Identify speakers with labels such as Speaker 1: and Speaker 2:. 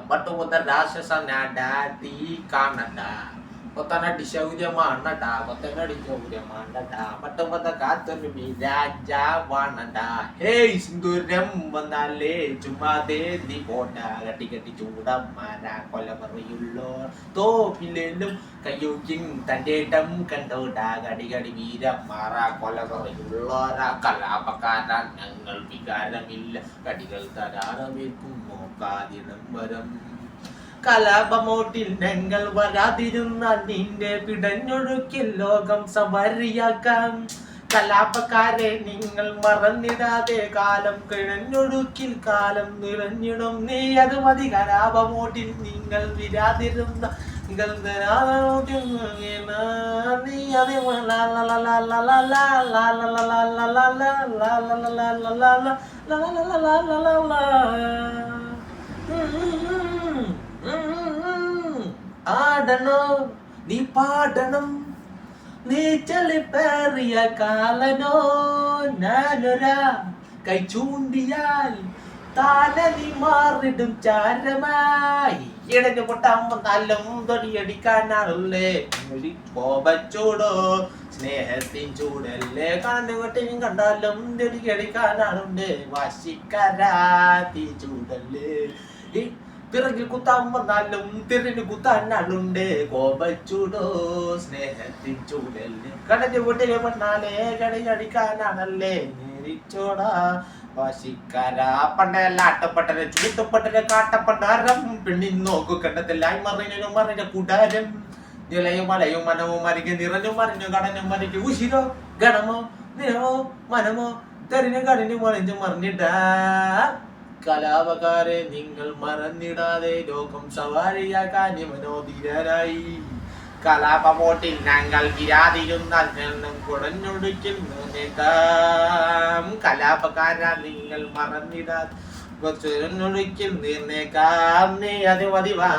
Speaker 1: Batu-batu raksasa di Kanada. Kota di Saudi Manada, kota di Saudi Manada, mata-mata katur raja Wanada. Hey, sinduram bandale, cuma di kota, gati-gati cuma marah, kola meriyulor, to pilelum kayu king tandedam kandoda, gadi-gadi bira marah, kola meriyulor, kala pakaran angal bigara milla, gadi-gadi tadara mirkumoka di lambaram. കലാപമോട്ടിൽ ഞങ്ങൾ വരാതിരുന്നാൽ നിന്റെ പിടഞ്ഞൊഴുക്കിൽ ലോകം സവാരിയാക്കാം കലാപക്കാരെ നിങ്ങൾ മറന്നിടാതെ കാലം കിഴഞ്ഞൊഴുക്കിൽ കാലം നിറഞ്ഞിടും നീ അത് മതി കലാപമോട്ടിൽ നിങ്ങൾ വിരാതിരുന്ന നിങ്ങൾ നീ ആടണം നീ പാടണം നീ ചെളിപ്പേറിയ കാലനോ ഞാനൊരാ കൈ ചൂണ്ടിയാൽ താലനി മാറിടും ചാരമായി ഇടഞ്ഞു പൊട്ടാകുമ്പോ നല്ലും തൊടിയടിക്കാനാണല്ലേ കോപച്ചൂടോ സ്നേഹത്തിൻ ചൂടല്ലേ കണ്ണുകൊട്ടിനും കണ്ടാലും തൊടിയടിക്കാനാണുണ്ട് വാശിക്കരാത്തി ചൂടല്ലേ പിറകിൽ കുത്താൻ വന്നാലും തിരിഞ്ഞു കുത്താനാളുണ്ട് കോപച്ചൂടോ സ്നേഹത്തിൻ ചൂടല്ലേ കടഞ്ഞു പൊട്ടിയ പെണ്ണാലേ കടയടിക്കാനാണല്ലേ നേരിച്ചോടാ വാശിക്കാരാ പണ്ടല്ല ആട്ടപ്പെട്ടരെ ചൂട്ടപ്പെട്ടരെ കാട്ടപ്പണ്ടാരം പെണ്ണി നോക്കു കണ്ടത്തില്ലായി മറിഞ്ഞ കൂടാരം നിലയും മലയും മനവും മരിക നിറഞ്ഞു മറിഞ്ഞു കടഞ്ഞു മരിക്ക് ഉശിരോ ഗണമോ നിലമോ മനമോ തെരിഞ്ഞു കടിഞ്ഞു മറിഞ്ഞു മറിഞ്ഞിട്ടാ കലാപകാരെ നിങ്ങൾ മറന്നിടാതെ ലോകം സവാരിയാക്കാൻ മനോധീരരായി കലാപമോട്ടിൽ ഞങ്ങൾ വിരാതിരുന്നാൽ ഞങ്ങൾ കുടഞ്ഞൊടുക്കുന്നേക്കാം കലാപകാര നിങ്ങൾ മറന്നിടാതെ കുറച്ചൊരഞ്ഞൊടുക്കുന്നേക്കാം നീ അത് മതിവാ